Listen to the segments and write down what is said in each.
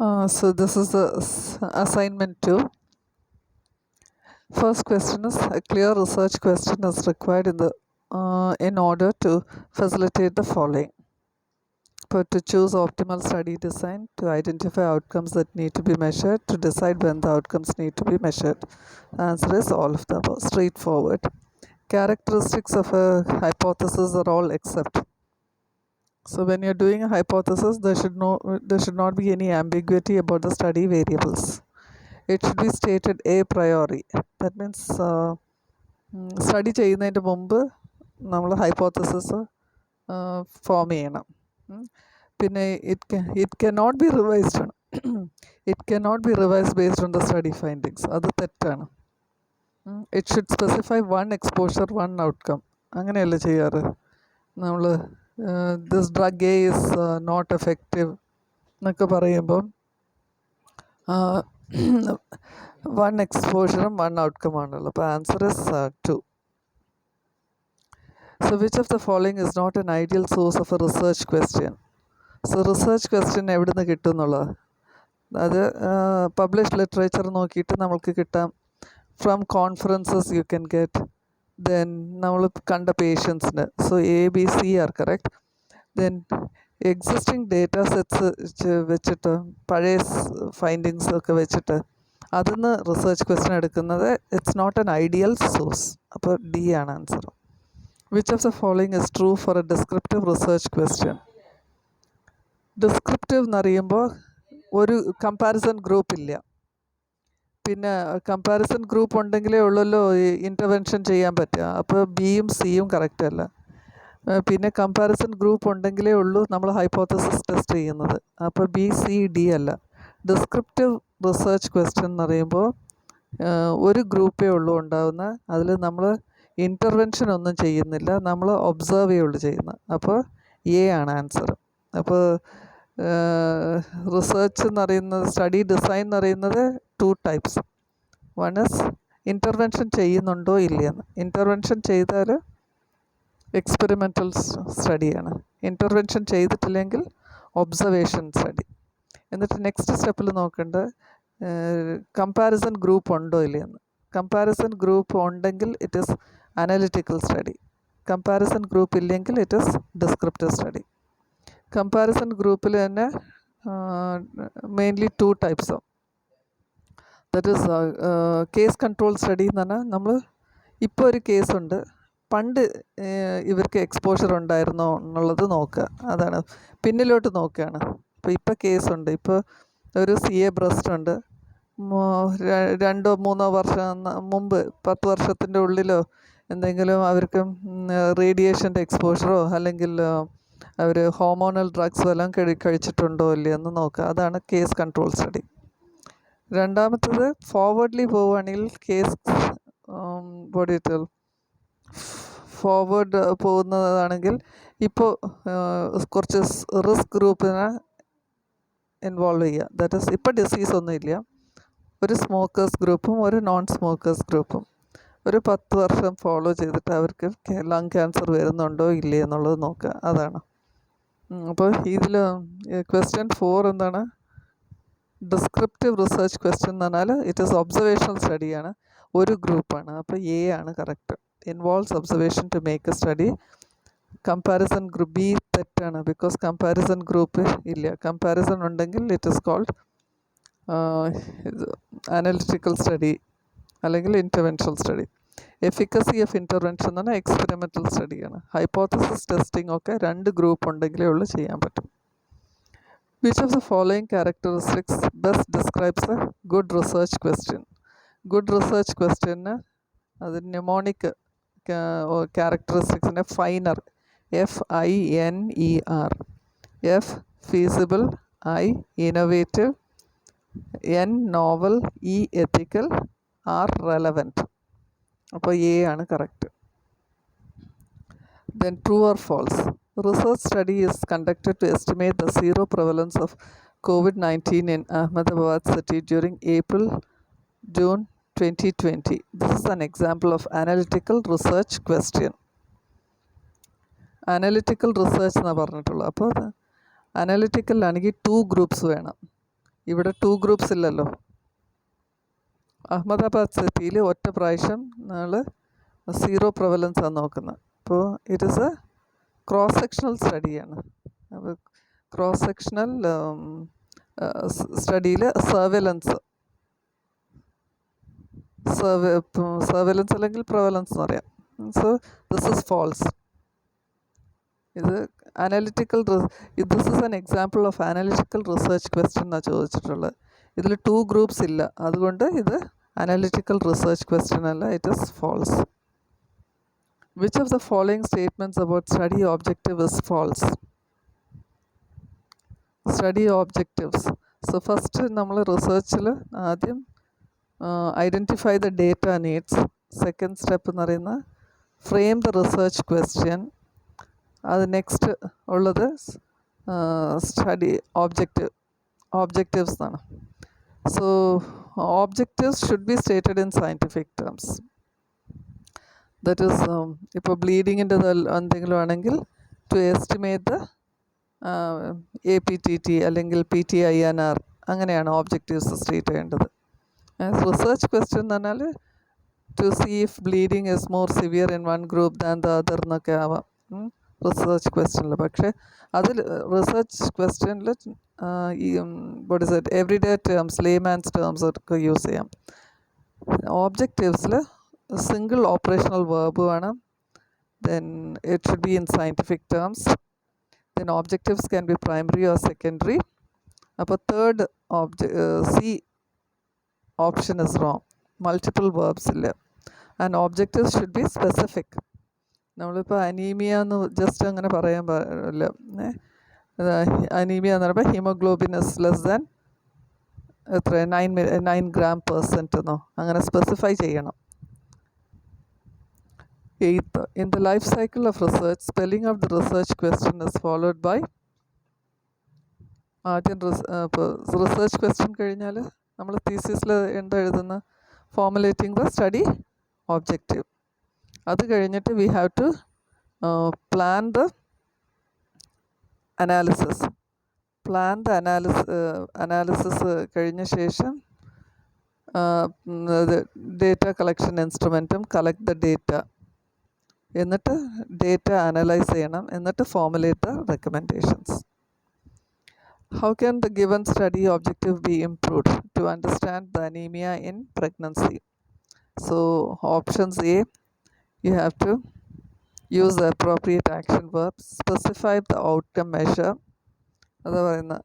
So this is the assignment 2. First question is a clear research question is required in order to facilitate the following. But to choose optimal study design, to identify outcomes that need to be measured, to decide when the outcomes need to be measured. The answer is all of the above. Straightforward. Characteristics of a hypothesis are all except. So when you're doing a hypothesis, there should not be any ambiguity about the study variables. It should be stated a priori. That means study ചെയ്യുന്നതിൻ്റെ മുമ്പ് നമ്മൾ hypothesis form ചെയ്യണം. പിന്നെ it can not be revised ആണ്. It can not be revised based on the study findings. അത് തെറ്റാണ്. It should specify one exposure one outcome. അങ്ങനെയല്ല ചെയ്യാറ്. നമ്മൾ this drug A is not effective എന്നൊക്കെ പറയുമ്പം വൺ എക്സ്പോഷറും വൺ ഔട്ട്കം ആണല്ലോ. അപ്പോൾ answer is 2. So which of the following is not an ideal source of a research question? So research question എവിടെ നിന്ന് കിട്ടും എന്നുള്ളത്, അത് പബ്ലിഷ് ലിറ്ററേച്ചർ നോക്കിയിട്ട് നമുക്ക് കിട്ടാം. From conferences you can get. Then നമ്മൾ കണ്ട പേഷ്യൻസിന്. So ABC are correct. Then existing data sets വെച്ചിട്ട് പഴയ ഫൈൻഡിങ്സ് ഒക്കെ വെച്ചിട്ട് അതിന്ന് റിസർച്ച് ക്വസ്റ്റ്യൻ എടുക്കുന്നത് it's not an ideal source. അപ്പോൾ D ആണ് answer. Which of the following is true for a descriptive research question? Descriptive എന്നറിയുമ്പോൾ ഒരു കമ്പാരിസൺ ഗ്രൂപ്പ് ഇല്ല. പിന്നെ കമ്പാരിസൺ ഗ്രൂപ്പ് ഉണ്ടെങ്കിലേ ഉള്ളല്ലോ ഇൻ്റർവെൻഷൻ ചെയ്യാൻ പറ്റുക. അപ്പോൾ Bയും Cയും കറക്റ്റ് അല്ല. പിന്നെ കമ്പാരിസൺ ഗ്രൂപ്പ് ഉണ്ടെങ്കിലേ ഉള്ളൂ നമ്മൾ ഹൈപ്പോത്തസിസ് ടെസ്റ്റ് ചെയ്യുന്നത്. അപ്പോൾ B, C, D അല്ല. ഡിസ്ക്രിപ്റ്റീവ് റിസർച്ച് ക്വസ്റ്റ്യൻ എന്ന് പറയുമ്പോൾ ഒരു ഗ്രൂപ്പേ ഉള്ളൂ ഉണ്ടാവുന്ന. അതിൽ നമ്മൾ ഇൻ്റർവെൻഷൻ ഒന്നും ചെയ്യുന്നില്ല, നമ്മൾ ഒബ്സർവ് ചെയ്യുള്ളൂ ചെയ്യുന്നത്. അപ്പോൾ A ആണ് ആൻസർ. അപ്പോൾ റിസർച്ച് എന്ന് പറയുന്നത്, സ്റ്റഡി ഡിസൈൻ എന്ന് പറയുന്നത് 2 types. വൺ ഇസ് ഇൻ്റർവെൻഷൻ ചെയ്യുന്നുണ്ടോ ഇല്ലയെന്ന്. ഇൻ്റർവെൻഷൻ ചെയ്താൽ എക്സ്പെരിമെൻ്റൽ സ്റ്റഡിയാണ്. ഇൻ്റർവെൻഷൻ ചെയ്തിട്ടില്ലെങ്കിൽ ഒബ്സർവേഷൻ സ്റ്റഡി. എന്നിട്ട് നെക്സ്റ്റ് സ്റ്റെപ്പിൽ നോക്കേണ്ടത് കമ്പാരിസൺ ഗ്രൂപ്പ് ഉണ്ടോ ഇല്ലയെന്ന്. കമ്പാരിസൺ ഗ്രൂപ്പ് ഉണ്ടെങ്കിൽ it is analytical study. Comparison group ഇല്ലെങ്കിൽ it is descriptive study. Comparison ഗ്രൂപ്പിൽ തന്നെ mainly 2 types. That is case control study എന്ന് പറഞ്ഞാൽ നമ്മൾ ഇപ്പോൾ ഒരു കേസുണ്ട്, പണ്ട് ഇവർക്ക് എക്സ്പോഷർ ഉണ്ടായിരുന്നോ എന്നുള്ളത് നോക്കുക. അതാണ് പിന്നിലോട്ട് നോക്കുകയാണ്. ഇപ്പോൾ കേസുണ്ട്, ഇപ്പോൾ ഒരു CA ബ്രസ്റ്റ് ഉണ്ട്, 2-3 വർഷം മുമ്പ് 10 വർഷത്തിൻ്റെ ഉള്ളിലോ എന്തെങ്കിലും അവർക്ക് റേഡിയേഷൻ്റെ എക്സ്പോഷറോ അല്ലെങ്കിൽ അവർ ഹോർമോണൽ ഡ്രഗ്സ് വല്ലതും കഴിച്ചിട്ടുണ്ടോ ഇല്ലയെന്ന് നോക്കുക. അതാണ് കേസ് കൺട്രോൾ സ്റ്റഡി. രണ്ടാമത്തത് ഫോർവേഡ്ലി പോവുകയാണെങ്കിൽ കേസ് ഫോർവേഡ് പോകുന്നതാണെങ്കിൽ ഇപ്പോൾ കുറച്ച് റിസ്ക് ഗ്രൂപ്പിനെ ഇൻവോൾവ് ചെയ്യുക. ദാറ്റ് ഈസ് ഇപ്പോൾ ഡിസീസ് ഒന്നുമില്ല, ഒരു സ്മോക്കേഴ്സ് ഗ്രൂപ്പും ഒരു നോൺ സ്മോക്കേഴ്സ് ഗ്രൂപ്പും ഒരു 10 വർഷം ഫോളോ ചെയ്തിട്ട് അവർക്ക് ലങ് ക്യാൻസർ വരുന്നുണ്ടോ ഇല്ലേ എന്നുള്ളത് നോക്കുക. അതാണ്. അപ്പോൾ ഇതിൽ ക്വസ്റ്റ്യൻ 4 എന്താണ്? ഡിസ്ക്രിപ്റ്റീവ് റിസർച്ച് ക്വസ്റ്റ്യൻ എന്ന് പറഞ്ഞാൽ ഇറ്റ് ഈസ് ഒബ്സർവേഷണൽ സ്റ്റഡിയാണ്, ഒരു ഗ്രൂപ്പാണ്. അപ്പോൾ A ആണ് correct. Involves observation to make a study. Comparison group B തെറ്റാണ്, ബിക്കോസ് കമ്പാരിസൺ ഗ്രൂപ്പ് ഇല്ല. കമ്പാരിസൺ ഉണ്ടെങ്കിൽ it is called analytical study അല്ലെങ്കിൽ interventional study. Efficacy of intervention എന്ന് പറഞ്ഞാൽ എക്സ്പെരിമെൻ്റൽ സ്റ്റഡിയാണ്. ഹൈപ്പോത്തസിസ് ടെസ്റ്റിംഗ് ഒക്കെ 2 ഗ്രൂപ്പ് ഉണ്ടെങ്കിലേ ഉള്ളൂ ചെയ്യാൻ പറ്റും. Which of the following characteristics best describes a good research question? Good research ക്വസ്റ്റ്യന് അത് ന്യൂമോണിക് ക്യാരക്ടറിസ്റ്റിക്സിൻ്റെ FINER, FINER. F feasible, I innovative, N novel, E ethical, R relevant. അപ്പോൾ A ആണ് correct. Then true or false? Research study is conducted to estimate the zero prevalence of COVID-19 in Ahmedabad city during April-June 2020. This is an example of analytical research question. Analytical research എന്നാണ് പറഞ്ഞിട്ടുള്ളത്. അപ്പോൾ അനലിറ്റിക്കലാണെങ്കിൽ 2 groups വേണം. ഇവിടെ 2 groups ഇല്ലല്ലോ. അഹമ്മദാബാദ് സിറ്റിയിൽ ഒറ്റ പ്രാവശ്യം നമ്മൾ 0 പ്രവലൻസ് ആണ് നോക്കുന്നത്. അപ്പോൾ it is a cross sectional സ്റ്റഡിയാണ്. അപ്പോൾ ക്രോസ് സെക്ഷണൽ സ്റ്റഡിയിൽ സർവേലൻസ് അല്ലെങ്കിൽ പ്രവലൻസ് എന്ന് പറയാം. So this is false. ഇത് analytical this is an example of analytical research question എന്നാണ് ചോദിച്ചിട്ടുള്ളത്. ഇതിൽ 2 ഗ്രൂപ്പ്സ് ഇല്ല, അതുകൊണ്ട് ഇത് അനാലിറ്റിക്കൽ റിസർച്ച് ക്വസ്റ്റ്യൻ അല്ല, it is false. Which of the following statements about study objective is false? Study objectives. So first നമ്മൾ റിസർച്ചിൽ ആദ്യം identify the data needs. Second step എന്ന് പറയുന്നത് ഫ്രെയിം ദ റിസർച്ച് ക്വസ്റ്റ്യൻ. അത് നെക്സ്റ്റ് ഉള്ളത് study objectives എന്നാണ്. So objectives should be stated in scientific terms. That is ഇപ്പോൾ ബ്ലീഡിങ്ങിൻ്റെ എന്തെങ്കിലും ആണെങ്കിൽ ടു എസ്റ്റിമേറ്റ് ദ APTT അല്ലെങ്കിൽ PTINR, അങ്ങനെയാണ് ഒബ്ജക്റ്റീവ്സ് സ്റ്റേറ്റ് ചെയ്യേണ്ടത്. റിസർച്ച് ക്വസ്റ്റ്യൻ എന്ന് പറഞ്ഞാൽ to see if bleeding is more severe in one group than the other എന്നൊക്കെ ആവാം റിസർച്ച് ക്വസ്റ്റ്യനിൽ. പക്ഷേ അതിൽ റിസർച്ച് ക്വസ്റ്റ്യനിൽ ഈ what is it everyday terms, layman's terms ഒക്കെ യൂസ് ചെയ്യാം. ഒബ്ജക്റ്റീവ്സിൽ സിംഗിൾ ഓപ്പറേഷണൽ വേർബ് വേണം. Then it should be in scientific terms. Then objectives can be primary or secondary. അപ്പോൾ third C option is wrong. Multiple verbs ഇല്ല. And objectives should be specific. നമ്മളിപ്പോൾ anaemia എന്ന് just അങ്ങനെ പറയാൻ പാടില്ല. Anaemia എന്ന് പറയുമ്പോൾ ഹീമോഗ്ലോബിൻ ഇസ് ലെസ് ദാൻ എത്ര 9 gram/% എന്നോ അങ്ങനെ സ്പെസിഫൈ ചെയ്യണം. 8th, in the life cycle of research, spelling of the research question is followed by ആദ്യം റിസർച്ച് ക്വസ്റ്റ്യൻ കഴിഞ്ഞാൽ നമ്മൾ തീസിസിൽ എന്താ എഴുതുന്ന ഫോർമുലേറ്റിംഗ് ദ സ്റ്റഡി ഒബ്ജക്റ്റീവ്. അത് കഴിഞ്ഞിട്ട് we have to plan the analysis. Analysis കഴിഞ്ഞ ശേഷം ഡേറ്റ കളക്ഷൻ ഇൻസ്ട്രുമെൻറ്റും കളക്ട് ദ ഡേറ്റ, എന്നിട്ട് ഡേറ്റ അനലൈസ് ചെയ്യണം, എന്നിട്ട് formulate the recommendations. How can the given study objective be improved to understand the anemia in pregnancy? So options A, you have to use the appropriate action verb, specify the outcome measure. അത് പറയുന്ന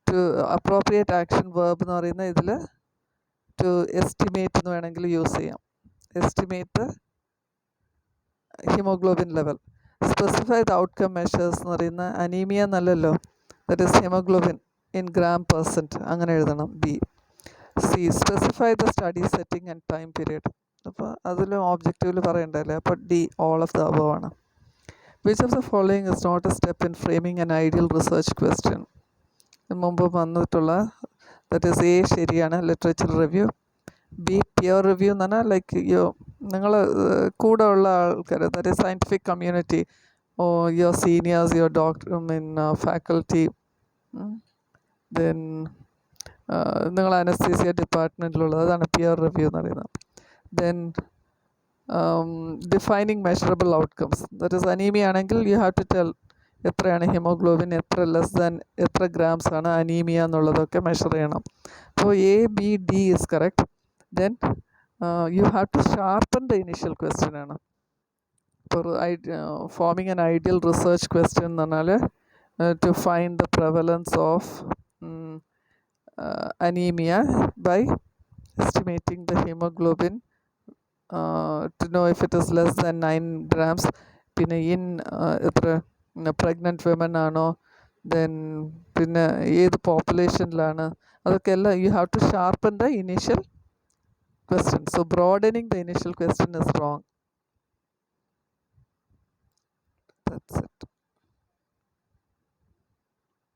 to appropriate action verb എന്ന് പറയുന്ന ഇതിൽ to estimate എന്ന് വേണമെങ്കിൽ use ചെയ്യാം. Estimate haemoglobin level. Specify the outcome measures എന്ന് പറയുന്ന അനീമിയ എന്നല്ലല്ലോ, that is haemoglobin in gram%, അങ്ങനെ എഴുതണം. B. C. Specify the study setting and time period. അപ്പോൾ അതിലും ഓബ്ജക്റ്റീവിൽ പറയണ്ടല്ലേ. അപ്പോൾ D, all of the above ആണ്. Which of the following is not a step in framing an ideal research question? മുമ്പ് വന്നിട്ടുള്ള ദറ്റ് ഈസ് A ശരിയാണ്, literature review. B, peer review എന്ന് പറഞ്ഞാൽ ലൈക്ക് നിങ്ങൾ കൂടെ ഉള്ള ആൾക്കാർ, that is scientific community, or your seniors, your doctor, faculty, then നിങ്ങൾ അനസ്തീസിയ ഡിപ്പാർട്ട്മെൻറ്റിലുള്ളത്, അതാണ് പിയർ റിവ്യൂ എന്ന് പറയുന്നത്. Then defining measurable outcomes, that is anaemia ആണെങ്കിൽ യു ഹാവ് ടു ടെൽ എത്രയാണ് ഹീമോഗ്ലോബിൻ, എത്ര ലെസ് ദാൻ എത്ര ഗ്രാംസ് ആണ് അനീമിയ എന്നുള്ളതൊക്കെ മെഷർ ചെയ്യണം. അപ്പോൾ A, B, D is correct. Then you have to sharpen the initial question ആണ്. For forming an ideal research question എന്ന് പറഞ്ഞാൽ to find the prevalence of anemia by estimating the hemoglobin to know if it is less than 9 grams. പിന്നെ in എത്ര pregnant women ആണോ, then പിന്നെ ഏത് പോപ്പുലേഷനിലാണ്, അതൊക്കെ എല്ലാം you have to sharpen the initial question. So broadening the initial question is wrong. That's it.